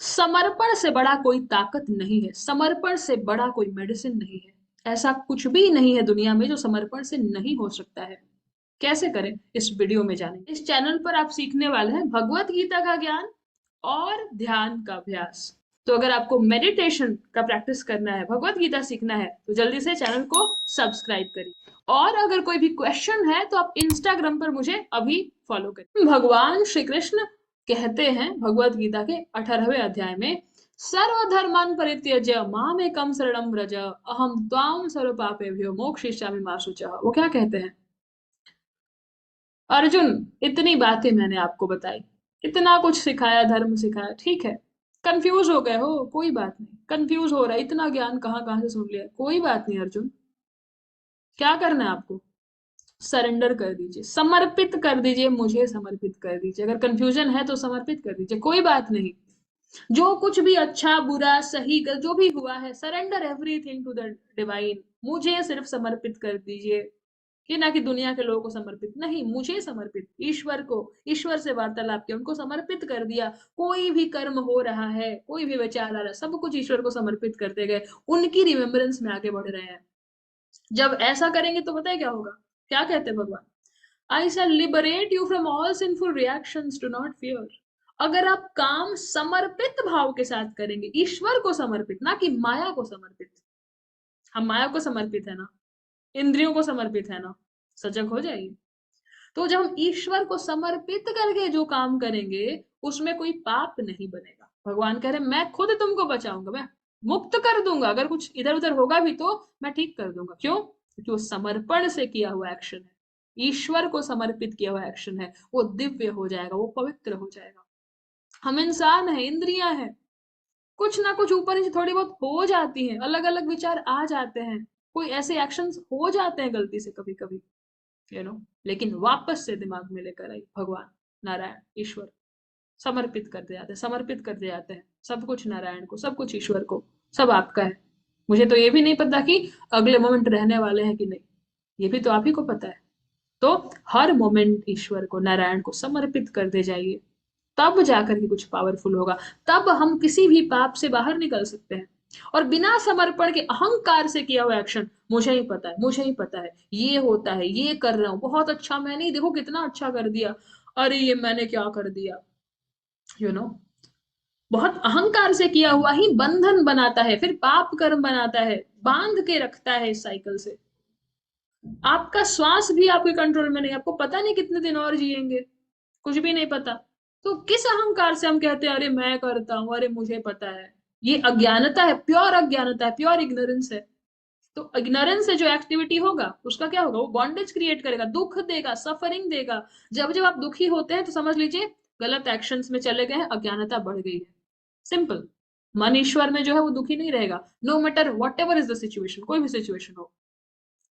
समर्पण से बड़ा कोई ताकत नहीं है, समर्पण से बड़ा कोई मेडिसिन नहीं है। ऐसा कुछ भी नहीं है दुनिया में जो समर्पण से नहीं हो सकता है। कैसे करें, इस वीडियो में जानेंगे। इस चैनल पर आप सीखने वाले हैं भगवत गीता का ज्ञान और ध्यान का अभ्यास। तो अगर आपको मेडिटेशन का प्रैक्टिस करना है, भगवत गीता सीखना है, तो जल्दी से चैनल को सब्सक्राइब करिए। और अगर कोई भी क्वेश्चन है तो आप इंस्टाग्राम पर मुझे अभी फॉलो करिए। भगवान श्री कृष्ण कहते हैं भगवत गीता के 18वें अध्याय में, सर्वधर्मान् परित्यज्य मामेकं शरणं व्रज अहम त्वां सर्व पापेभ्यो मोक्षयिष्यामि मा शुचः। वो क्या कहते हैं? अर्जुन, इतनी बातें मैंने आपको बताई, इतना कुछ सिखाया, धर्म सिखाया, ठीक है। कंफ्यूज हो गए हो, कोई बात नहीं। कंफ्यूज हो रहा है, इतना ज्ञान कहाँ कहाँ से सुन लिया, कोई बात नहीं अर्जुन। क्या करना है आपको? सरेंडर कर दीजिए, समर्पित कर दीजिए, मुझे समर्पित कर दीजिए। अगर कंफ्यूजन है तो समर्पित कर दीजिए, कोई बात नहीं। जो कुछ भी अच्छा बुरा सही गलत जो भी हुआ है, surrender everything to the divine. मुझे सिर्फ समर्पित कर दीजिए। कि ना कि दुनिया के लोगों को समर्पित नहीं, मुझे समर्पित, ईश्वर को, ईश्वर से वार्तालाप किया, उनको समर्पित कर दिया। कोई भी कर्म हो रहा है, कोई भी विचार आ रहा है, सब कुछ ईश्वर को समर्पित करते गए, उनकी रिमेम्बरेंस में आगे बढ़ रहे हैं। जब ऐसा करेंगे तो पता है क्या होगा? क्या कहते हैं भगवान? I shall liberate you from all sinful reactions, do not fear. अगर आप काम समर्पित भाव के साथ करेंगे, ईश्वर को समर्पित, ना कि माया को समर्पित। हम माया को समर्पित है ना, इंद्रियों को समर्पित है ना, सजग हो जाइए। तो जब हम ईश्वर को समर्पित करके जो काम करेंगे, उसमें कोई पाप नहीं बनेगा। भगवान कह रहे मैं खुद तुमको बचाऊंगा, मैं मुक्त कर दूंगा। अगर कुछ इधर उधर होगा भी तो मैं ठीक कर दूंगा। क्यों? क्योंकि वो समर्पण से किया हुआ एक्शन है, ईश्वर को समर्पित किया हुआ एक्शन है। वो दिव्य हो जाएगा, वो पवित्र हो जाएगा। हम इंसान हैं, इंद्रियां हैं, कुछ ना कुछ ऊपर नीचे थोड़ी बहुत हो जाती हैं, अलग अलग विचार आ जाते हैं, कोई ऐसे एक्शंस हो जाते हैं गलती से कभी कभी, लेकिन वापस से दिमाग में लेकर आई भगवान नारायण ईश्वर, समर्पित करते जाते हैं, समर्पित करते जाते हैं। सब कुछ नारायण को, सब कुछ ईश्वर को, सब आपका है। मुझे तो ये भी नहीं पता कि अगले मोमेंट रहने वाले हैं कि नहीं, ये भी तो आप ही को पता है। तो हर मोमेंट ईश्वर को, नारायण को समर्पित कर दे जाइए, तब जाकर के कुछ पावरफुल होगा। तब हम किसी भी पाप से बाहर निकल सकते हैं। और बिना समर्पण के अहंकार से किया हुआ एक्शन, मुझे ही पता है, मुझे ही पता है, ये होता है, ये कर रहा हूं बहुत अच्छा, मैंने देखो कितना अच्छा कर दिया, अरे ये मैंने क्या कर दिया, यू you नो know? बहुत अहंकार से किया हुआ ही बंधन बनाता है, फिर पाप कर्म बनाता है, बांध के रखता है इस साइकिल से। आपका श्वास भी आपके कंट्रोल में नहीं, आपको पता नहीं कितने दिन और जिएंगे, कुछ भी नहीं पता। तो किस अहंकार से हम कहते हैं अरे मैं करता हूं, अरे मुझे पता है? ये अज्ञानता है, प्योर अज्ञानता है, प्योर इग्नोरेंस है। तो इग्नोरेंस से जो एक्टिविटी होगा उसका क्या होगा? वो बॉन्डेज क्रिएट करेगा, दुख देगा, सफरिंग देगा। जब जब आप दुखी होते हैं तो समझ लीजिए गलत एक्शंस में चले गए हैं, अज्ञानता बढ़ गई है। सिंपल। मन ईश्वर में जो है वो दुखी नहीं रहेगा, no matter whatever is the situation, कोई भी सिचुएशन हो।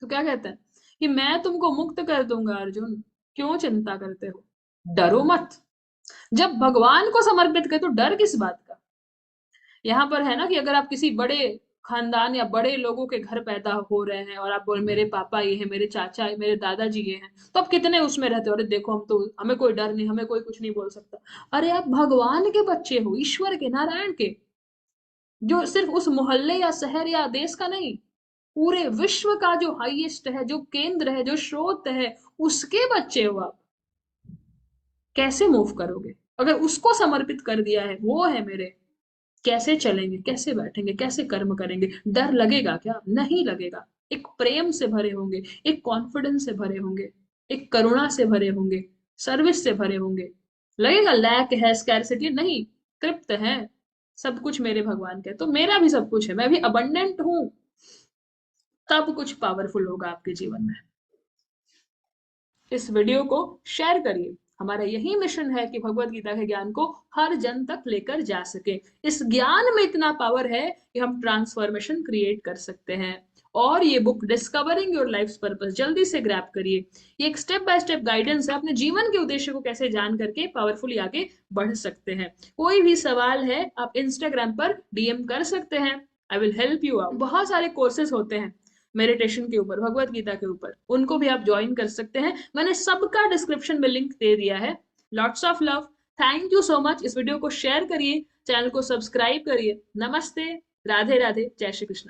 तो क्या कहते हैं कि मैं तुमको मुक्त कर दूंगा अर्जुन, क्यों चिंता करते हो, डरो मत। जब भगवान को समर्पित कर तो डर किस बात का? यहाँ पर है ना कि अगर आप किसी बड़े खानदान या बड़े लोगों के घर पैदा हो रहे हैं और आप बोल मेरे पापा ये है, मेरे चाचा, मेरे दादाजी ये हैं, तो आप कितने उसमें रहते हो, अरे देखो हम तो, हमें कोई डर नहीं, हमें कोई कुछ नहीं बोल सकता। अरे आप भगवान के बच्चे हो, ईश्वर के, नारायण के, जो सिर्फ उस मोहल्ले या शहर या देश का नहीं, पूरे विश्व का जो हाईएस्ट है, जो केंद्र है, जो स्रोत है, उसके बच्चे हो आप। कैसे मूव करोगे? अगर उसको समर्पित कर दिया है, वो है मेरे, कैसे चलेंगे, कैसे बैठेंगे, कैसे कर्म करेंगे? डर लगेगा क्या? नहीं लगेगा। एक प्रेम से भरे होंगे, एक कॉन्फिडेंस से भरे होंगे, एक करुणा से भरे होंगे, सर्विस से भरे होंगे। लगेगा लैक है, स्कैरसिटी नहीं, तृप्त है, सब कुछ मेरे भगवान का है, तो मेरा भी सब कुछ है, मैं भी अबंडेंट हूं। तब कुछ पावरफुल होगा आपके जीवन में। इस वीडियो को शेयर करिए। हमारा यही मिशन है कि भगवत गीता के ज्ञान को हर जन तक लेकर जा सके। इस ज्ञान में इतना पावर है कि हम ट्रांसफॉर्मेशन क्रिएट कर सकते हैं। और ये book discovering your life purpose जल्दी से ग्रैब करिए। ये एक स्टेप बाय स्टेप गाइडेंस है, अपने जीवन के उद्देश्य को कैसे जान करके पावरफुली आगे बढ़ सकते हैं। कोई भी सवाल है आप इंस्टाग्राम पर डीएम कर सकते हैं, I will help you out. बहुत सारे कोर्सेज होते हैं मेडिटेशन के ऊपर, भगवत गीता के ऊपर, उनको भी आप ज्वाइन कर सकते हैं। मैंने सबका डिस्क्रिप्शन में लिंक दे दिया है। Lots of love, thank you so much. इस वीडियो को शेयर करिए, चैनल को सब्सक्राइब करिए। नमस्ते, राधे राधे, जय श्री कृष्ण।